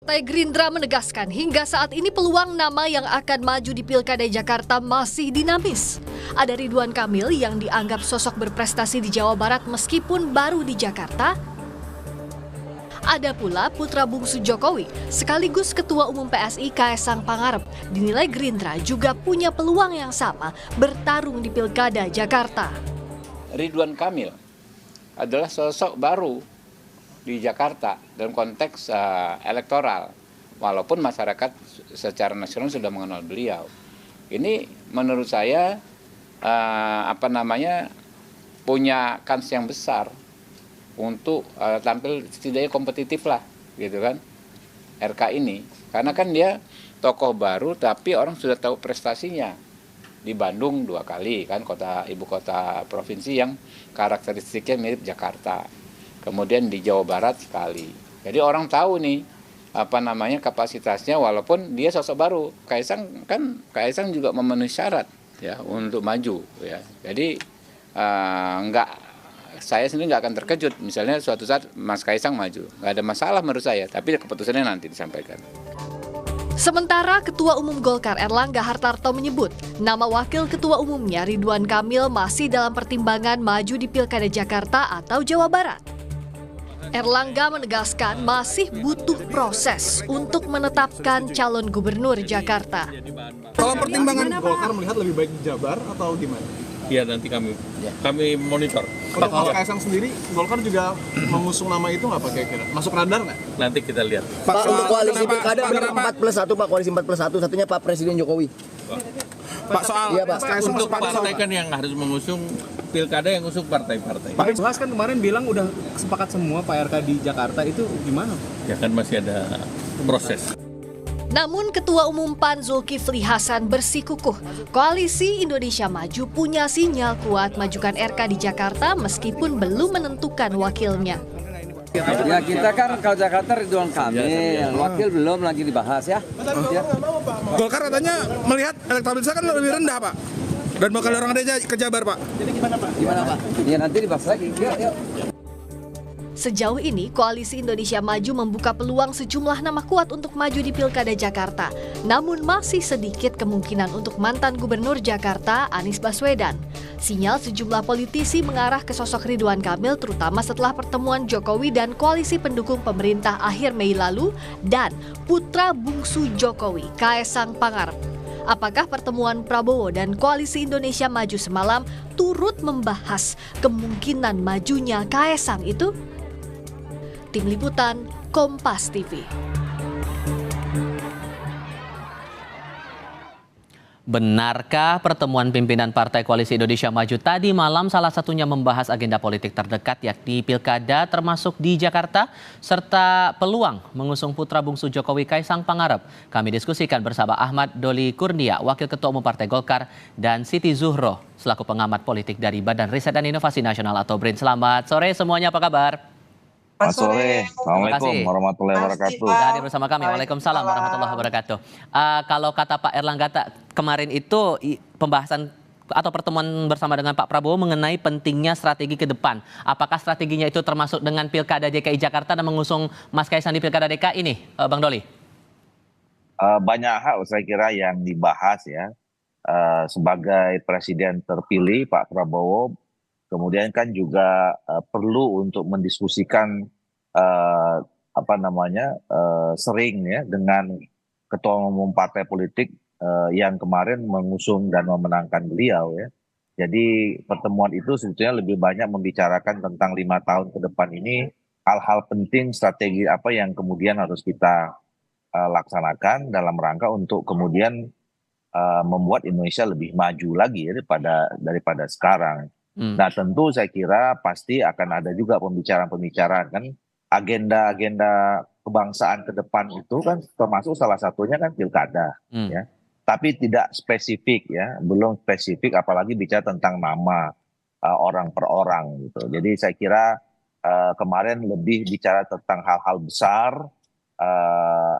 Partai Gerindra menegaskan hingga saat ini peluang nama yang akan maju di Pilkada Jakarta masih dinamis. Ada Ridwan Kamil yang dianggap sosok berprestasi di Jawa Barat meskipun baru di Jakarta. Ada pula putra bungsu Jokowi, sekaligus Ketua Umum PSI Kaesang Pangarep, dinilai Gerindra juga punya peluang yang sama bertarung di Pilkada Jakarta. Ridwan Kamil adalah sosok baru di Jakarta dalam konteks elektoral, walaupun masyarakat secara nasional sudah mengenal beliau. Ini menurut saya punya kans yang besar untuk tampil setidaknya kompetitif lah, gitu kan, RK ini. Karena kan dia tokoh baru, tapi orang sudah tahu prestasinya. Di Bandung 2 kali kan, ibu kota provinsi yang karakteristiknya mirip Jakarta. Kemudian di Jawa Barat sekali. Jadi orang tahu nih kapasitasnya, walaupun dia sosok baru. Kaesang juga memenuhi syarat ya untuk maju ya. Jadi saya sendiri nggak akan terkejut misalnya suatu saat Mas Kaesang maju. Nggak ada masalah menurut saya, tapi keputusannya nanti disampaikan. Sementara Ketua Umum Golkar Erlangga Hartarto menyebut nama wakil ketua umumnya Ridwan Kamil masih dalam pertimbangan maju di Pilkada Jakarta atau Jawa Barat. Erlangga menegaskan masih butuh proses untuk menetapkan calon gubernur Jakarta. Kalau pertimbangan Golkar melihat lebih baik di Jabar atau gimana? Iya, nanti kami monitor. Kalau Mas Kaesang sendiri, Golkar juga mengusung nama itu nggak Pak kira-kira? Masuk radar nggak? Nanti kita lihat. Pak, untuk koalisi pilkada benar 4+1 Pak, koalisi 4+1, satunya Pak Presiden Jokowi. Pak, soal iya, Pak. Untuk partai kan yang harus mengusung pilkada, yang usung partai-partai. Pak Ibas kan kemarin bilang udah sepakat semua Pak RK di Jakarta, itu gimana? Ya kan masih ada proses. Namun Ketua Umum PAN Zulkifli Hasan bersikukuh, Koalisi Indonesia Maju punya sinyal kuat majukan RK di Jakarta meskipun belum menentukan wakilnya. Ya kita kan kalau Jakarta Ridwan Kamil, wakil belum lagi dibahas ya. Golkar katanya melihat elektabilitasnya kan lebih rendah Pak, dan bakal orang ada ke Jabar Pak. Jadi gimana Pak? Ya nanti dibahas lagi. Yuk. Sejauh ini, Koalisi Indonesia Maju membuka peluang sejumlah nama kuat untuk maju di Pilkada Jakarta. Namun masih sedikit kemungkinan untuk mantan Gubernur Jakarta, Anies Baswedan. Sinyal sejumlah politisi mengarah ke sosok Ridwan Kamil terutama setelah pertemuan Jokowi dan koalisi pendukung pemerintah akhir Mei lalu dan putra bungsu Jokowi, Kaesang Pangarep. Apakah pertemuan Prabowo dan Koalisi Indonesia Maju semalam turut membahas kemungkinan majunya Kaesang itu? Tim Liputan, Kompas TV. Benarkah pertemuan pimpinan Partai Koalisi Indonesia Maju tadi malam salah satunya membahas agenda politik terdekat yakni Pilkada termasuk di Jakarta serta peluang mengusung putra bungsu Jokowi Kaesang Pangarep? Kami diskusikan bersama Ahmad Doli Kurnia, Wakil Ketua Umum Partai Golkar, dan Siti Zuhro selaku pengamat politik dari Badan Riset dan Inovasi Nasional atau BRIN. Selamat sore semuanya, apa kabar? Selamat sore, Assalamualaikum warahmatullahi wabarakatuh. Hadir bersama kami, Waalaikumsalam warahmatullahi wabarakatuh. Kalau kata Pak Erlangga kemarin itu pembahasan atau pertemuan bersama dengan Pak Prabowo mengenai pentingnya strategi ke depan. Apakah strateginya itu termasuk dengan Pilkada DKI Jakarta dan mengusung Mas Kaesang di Pilkada DKI ini, Bang Doli? Banyak hal saya kira yang dibahas ya. Sebagai Presiden terpilih Pak Prabowo, kemudian kan juga perlu untuk mendiskusikan sering ya dengan ketua umum partai politik yang kemarin mengusung dan memenangkan beliau ya. Jadi pertemuan itu sebetulnya lebih banyak membicarakan tentang 5 tahun ke depan ini, hal-hal penting strategi apa yang kemudian harus kita laksanakan dalam rangka untuk kemudian membuat Indonesia lebih maju lagi ya, daripada sekarang. Nah tentu saya kira pasti akan ada juga pembicaraan-pembicaraan kan, agenda-agenda kebangsaan ke depan itu kan termasuk salah satunya kan pilkada ya, tapi tidak spesifik ya, belum spesifik apalagi bicara tentang nama orang per orang gitu. Jadi saya kira kemarin lebih bicara tentang hal-hal besar,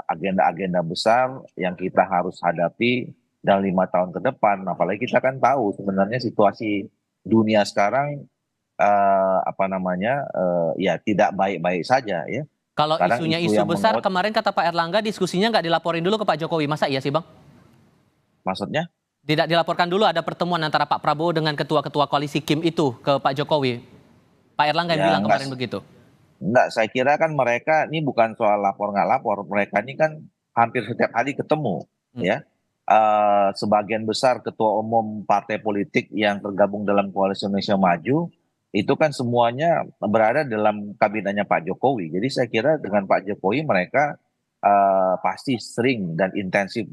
agenda-agenda besar yang kita harus hadapi dalam 5 tahun ke depan. Apalagi kita kan tahu sebenarnya situasi dunia sekarang ya tidak baik-baik saja ya. Kalau Kadang isunya isu isu yang besar, menguat, kemarin kata Pak Erlangga diskusinya nggak dilaporin dulu ke Pak Jokowi. Masa iya sih Bang? maksudnya Tidak dilaporkan dulu ada pertemuan antara Pak Prabowo dengan ketua-ketua koalisi Kim itu ke Pak Jokowi. Pak Erlangga yang ya bilang kemarin begitu. enggak, saya kira kan mereka ini bukan soal lapor nggak lapor, mereka ini kan hampir setiap hari ketemu, Hmm. ya. Sebagian besar ketua umum partai politik yang tergabung dalam Koalisi Indonesia Maju itu kan semuanya berada dalam kabinetnya Pak Jokowi. Jadi saya kira dengan Pak Jokowi mereka pasti sering dan intensif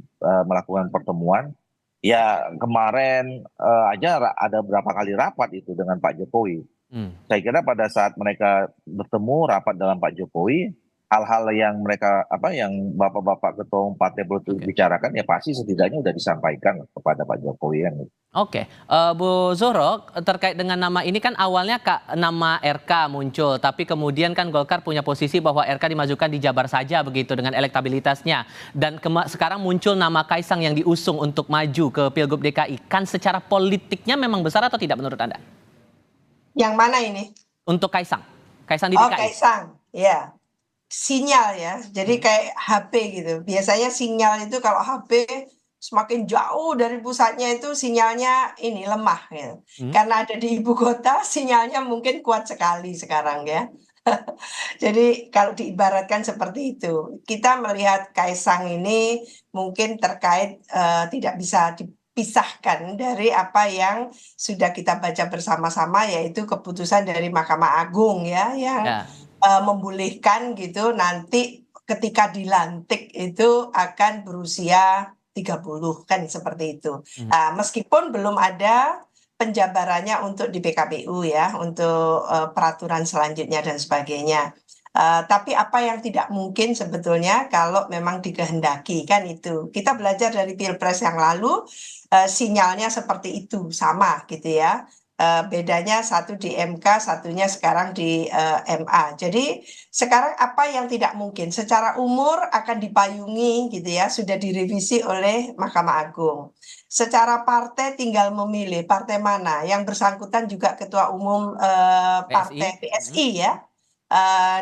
melakukan pertemuan. Ya kemarin aja ada berapa kali rapat itu dengan Pak Jokowi. Hmm. Saya kira pada saat mereka bertemu rapat dalam Pak Jokowi, hal-hal yang mereka yang bapak-bapak ketua umum partai politik Oke. bicarakan ya pasti setidaknya sudah disampaikan kepada Pak Jokowi kan. Oke, Bu Zuhro, terkait dengan nama ini kan awalnya nama RK muncul, tapi kemudian kan Golkar punya posisi bahwa RK dimajukan di Jabar saja begitu dengan elektabilitasnya. Dan sekarang muncul nama Kaisang yang diusung untuk maju ke Pilgub DKI. Kan secara politiknya memang besar atau tidak menurut Anda? Yang mana ini? Untuk Kaisang di Oh, DKI. Kaisang, ya. Sinyal ya, jadi kayak HP gitu. Biasanya sinyal itu kalau HP semakin jauh dari pusatnya itu sinyalnya ini lemah ya. Karena ada di ibu kota sinyalnya mungkin kuat sekali sekarang ya. Jadi kalau diibaratkan seperti itu, kita melihat Kaisang ini mungkin terkait tidak bisa dipisahkan dari apa yang sudah kita baca bersama-sama, yaitu keputusan dari Mahkamah Agung ya yang membolehkan gitu nanti ketika dilantik itu akan berusia 30 kan seperti itu. Meskipun belum ada penjabarannya untuk di PKPU ya, untuk peraturan selanjutnya dan sebagainya. Tapi apa yang tidak mungkin sebetulnya kalau memang dikehendaki kan itu. Kita belajar dari Pilpres yang lalu, sinyalnya seperti itu, sama gitu ya. Bedanya satu di MK, satunya sekarang di MA. Jadi sekarang apa yang tidak mungkin? Secara umur akan dipayungi gitu ya, sudah direvisi oleh Mahkamah Agung. Secara partai tinggal memilih partai mana. Yang bersangkutan juga ketua umum partai PSI ya.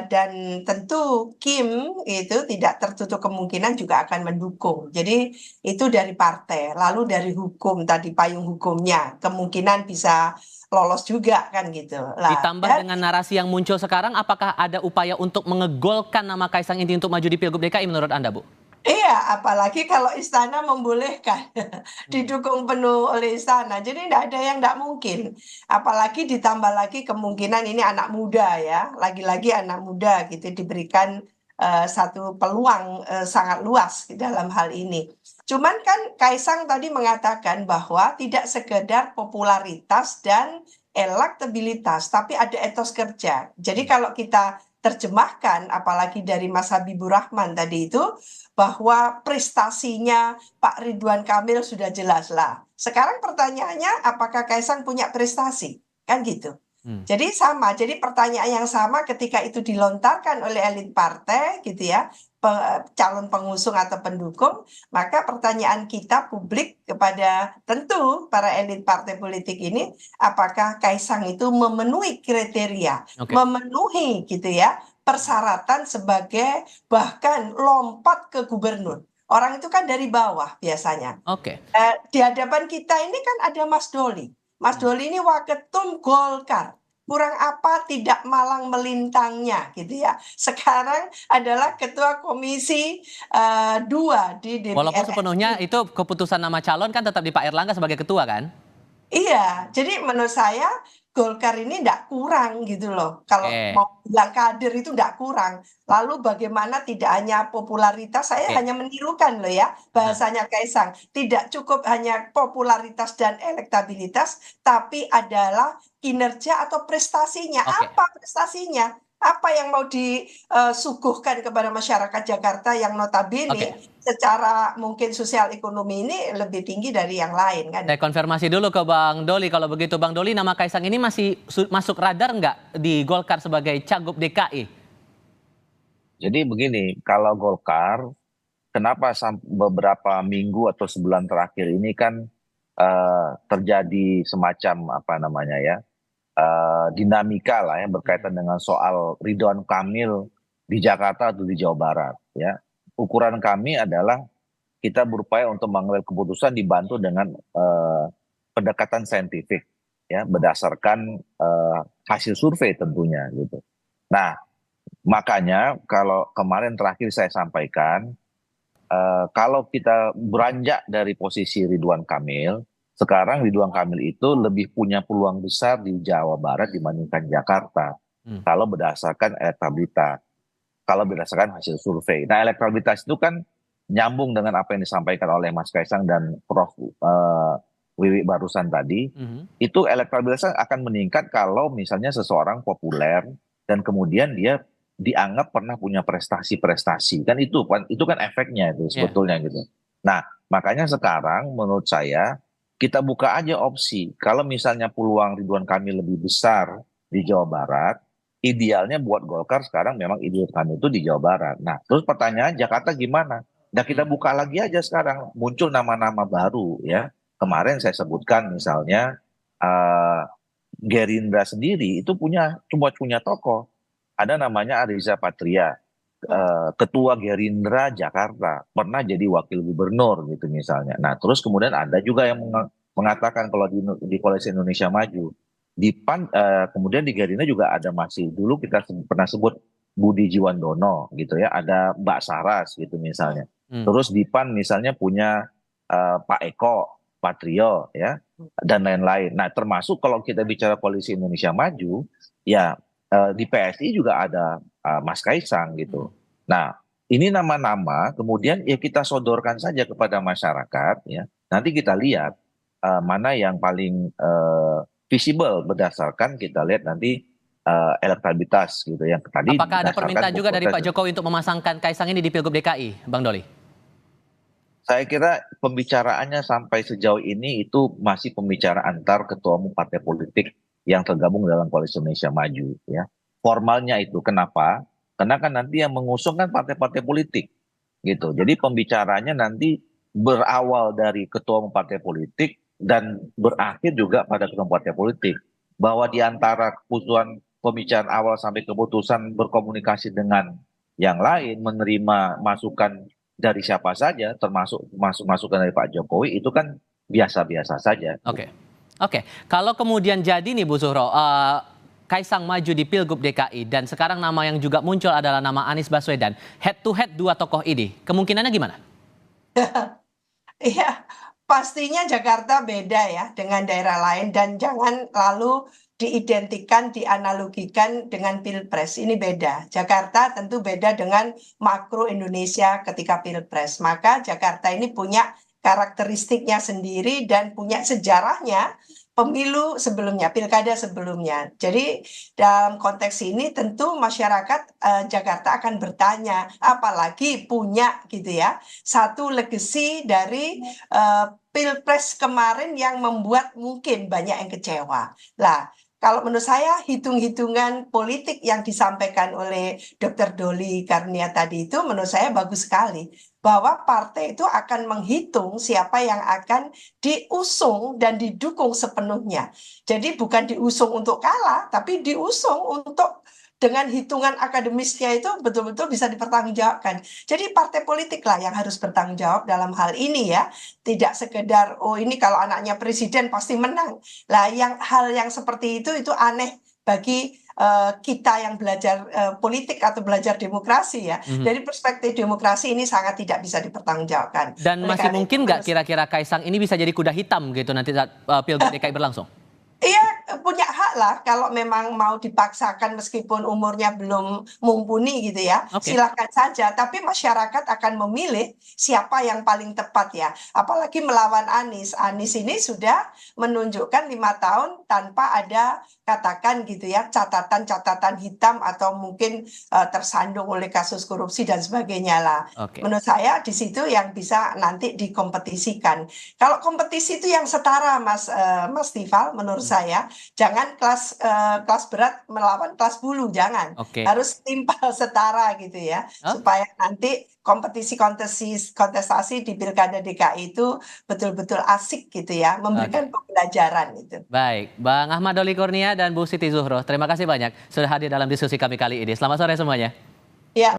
Dan tentu Kim itu tidak tertutup kemungkinan juga akan mendukung. Jadi itu dari partai, lalu dari hukum tadi payung hukumnya kemungkinan bisa lolos juga kan gitu. Ditambah dengan narasi yang muncul sekarang, apakah ada upaya untuk mengegolkan nama Kaisang ini untuk maju di Pilgub DKI menurut Anda, Bu? Iya, apalagi kalau istana membolehkan, didukung penuh oleh istana. Jadi tidak ada yang tidak mungkin. Apalagi ditambah lagi kemungkinan ini anak muda ya, lagi-lagi anak muda gitu diberikan satu peluang sangat luas dalam hal ini. Cuman kan Kaisang tadi mengatakan bahwa tidak sekedar popularitas dan elektabilitas, tapi ada etos kerja. Jadi kalau kita terjemahkan, apalagi dari Mas Habibur Rahman tadi itu, bahwa prestasinya Pak Ridwan Kamil sudah jelas lah. Sekarang pertanyaannya apakah Kaisang punya prestasi? Kan gitu. Jadi sama, jadi pertanyaan yang sama ketika itu dilontarkan oleh elit partai gitu ya, calon pengusung atau pendukung, maka pertanyaan kita publik kepada tentu para elit partai politik ini, apakah Kaisang itu memenuhi kriteria, memenuhi gitu ya, persyaratan sebagai bahkan lompat ke gubernur. Orang itu kan dari bawah biasanya. Di hadapan kita ini kan ada Mas Doli. Mas Doli ini waketum Golkar. Kurang apa tidak malang melintangnya gitu ya. Sekarang adalah ketua komisi 2 di DPR. Walaupun sepenuhnya itu keputusan nama calon kan tetap di Pak Erlangga sebagai ketua kan? Iya, jadi menurut saya Golkar ini tidak kurang gitu loh. Kalau mau bilang kader itu tidak kurang. Lalu bagaimana tidak hanya popularitas, saya hanya menirukan loh ya bahasanya Kaisang. Tidak cukup hanya popularitas dan elektabilitas, tapi adalah kinerja atau prestasinya. Apa prestasinya? Apa yang mau disuguhkan kepada masyarakat Jakarta yang notabene secara mungkin sosial ekonomi ini lebih tinggi dari yang lain kan? Saya konfirmasi dulu ke Bang Doli, kalau begitu Bang Doli, nama Kaisang ini masih masuk radar nggak di Golkar sebagai Cagup DKI? Jadi begini, kalau Golkar, kenapa beberapa minggu atau sebulan terakhir ini kan terjadi semacam apa namanya ya, dinamika lah ya berkaitan dengan soal Ridwan Kamil di Jakarta atau di Jawa Barat, ya. Ukuran kami adalah kita berupaya untuk mengambil keputusan dibantu dengan pendekatan saintifik, ya, berdasarkan hasil survei tentunya gitu. Nah, makanya kalau kemarin terakhir saya sampaikan, kalau kita beranjak dari posisi Ridwan Kamil, sekarang Ridwan Kamil itu lebih punya peluang besar di Jawa Barat dibandingkan Jakarta. Kalau berdasarkan elektabilitas, kalau berdasarkan hasil survei. Nah, elektabilitas itu kan nyambung dengan apa yang disampaikan oleh Mas Kaisang dan Prof. Wiwi barusan tadi. Itu elektabilitasnya akan meningkat kalau misalnya seseorang populer dan kemudian dia dianggap pernah punya prestasi-prestasi. Kan itu kan efeknya itu sebetulnya gitu. Nah, makanya sekarang menurut saya kita buka aja opsi. Kalau misalnya peluang Ridwan Kamil lebih besar di Jawa Barat, idealnya buat Golkar sekarang memang Ridwan Kamil itu di Jawa Barat. Nah, terus pertanyaan Jakarta gimana? Nah, kita buka lagi aja sekarang. Muncul nama-nama baru ya. Kemarin saya sebutkan misalnya Gerindra sendiri itu cuma punya tokoh. Ada namanya Ariza Patria, ketua Gerindra Jakarta, pernah jadi wakil gubernur gitu misalnya. Nah, terus kemudian ada juga yang mengatakan kalau di Koalisi Indonesia Maju, di PAN, kemudian di Gerindra juga ada masih dulu kita pernah sebut Budi Jiwandono gitu ya, ada Mbak Saras gitu misalnya. Terus di PAN misalnya punya Pak Eko Patrio ya, dan lain-lain. Nah, termasuk kalau kita bicara Koalisi Indonesia Maju, ya di PSI juga ada Mas Kaisang gitu. Nah, ini nama-nama kemudian ya kita sodorkan saja kepada masyarakat ya. Nanti kita lihat mana yang paling visible berdasarkan kita lihat nanti elektabilitas gitu yang tadi. Apakah ada permintaan juga dari Pak Jokowi untuk memasangkan Kaisang ini di Pilgub DKI, Bang Doli? Saya kira pembicaraannya sampai sejauh ini itu masih pembicaraan antar ketua umum partai politik yang tergabung dalam Koalisi Indonesia Maju ya. Formalnya itu kenapa? Karena kan nanti yang mengusung kan partai-partai politik gitu. Jadi pembicaranya nanti berawal dari ketua umum partai politik dan berakhir juga pada ketua umum partai politik. Bahwa di antara keputusan pembicaraan awal sampai keputusan berkomunikasi dengan yang lain, menerima masukan dari siapa saja, termasuk masukan dari Pak Jokowi, itu kan biasa-biasa saja. Oke. Kalau kemudian jadi nih Bu Zuhro, Kaisang maju di Pilgub DKI dan sekarang nama yang juga muncul adalah nama Anies Baswedan. Head to head dua tokoh ini, kemungkinannya gimana? Iya, pastinya Jakarta beda ya dengan daerah lain dan jangan lalu diidentikan, dianalogikan dengan Pilpres. Ini beda. Jakarta tentu beda dengan makro Indonesia ketika Pilpres. Maka Jakarta ini punya karakteristiknya sendiri dan punya sejarahnya pemilu sebelumnya, pilkada sebelumnya. Jadi dalam konteks ini tentu masyarakat Jakarta akan bertanya, apalagi punya gitu ya, satu legacy dari Pilpres kemarin yang membuat mungkin banyak yang kecewa. Lah, kalau menurut saya hitung-hitungan politik yang disampaikan oleh Dr. Doli Karunia tadi itu menurut saya bagus sekali. Bahwa partai itu akan menghitung siapa yang akan diusung dan didukung sepenuhnya. Jadi bukan diusung untuk kalah, tapi diusung untuk dengan hitungan akademisnya itu betul-betul bisa dipertanggungjawabkan. Jadi partai politik lah yang harus bertanggung jawab dalam hal ini ya. Tidak sekedar, oh ini kalau anaknya presiden pasti menang. Lah hal yang seperti itu aneh bagi kita yang belajar politik atau belajar demokrasi ya. Dari perspektif demokrasi ini sangat tidak bisa dipertanggungjawabkan. Dan masih mungkin nggak kira-kira Kaisang ini bisa jadi kuda hitam gitu nanti saat Pilgub DKI berlangsung? Iya, punya hak lah kalau memang mau dipaksakan meskipun umurnya belum mumpuni gitu ya. Silakan saja, tapi masyarakat akan memilih siapa yang paling tepat ya. Apalagi melawan Anies. Anies ini sudah menunjukkan 5 tahun tanpa ada katakan gitu ya catatan-catatan hitam atau mungkin tersandung oleh kasus korupsi dan sebagainya lah. Menurut saya di situ yang bisa nanti dikompetisikan. Kalau kompetisi itu yang setara Mas Tifal menurut saya jangan kelas berat melawan kelas bulu, jangan. Harus timpal setara gitu ya. Supaya nanti kontestasi di Pilkada DKI itu betul-betul asik gitu ya, memberikan pembelajaran itu. Baik, Bang Ahmad Doli Kurnia dan Bu Siti Zuhro, terima kasih banyak sudah hadir dalam diskusi kami kali ini. Selamat sore semuanya. Ya.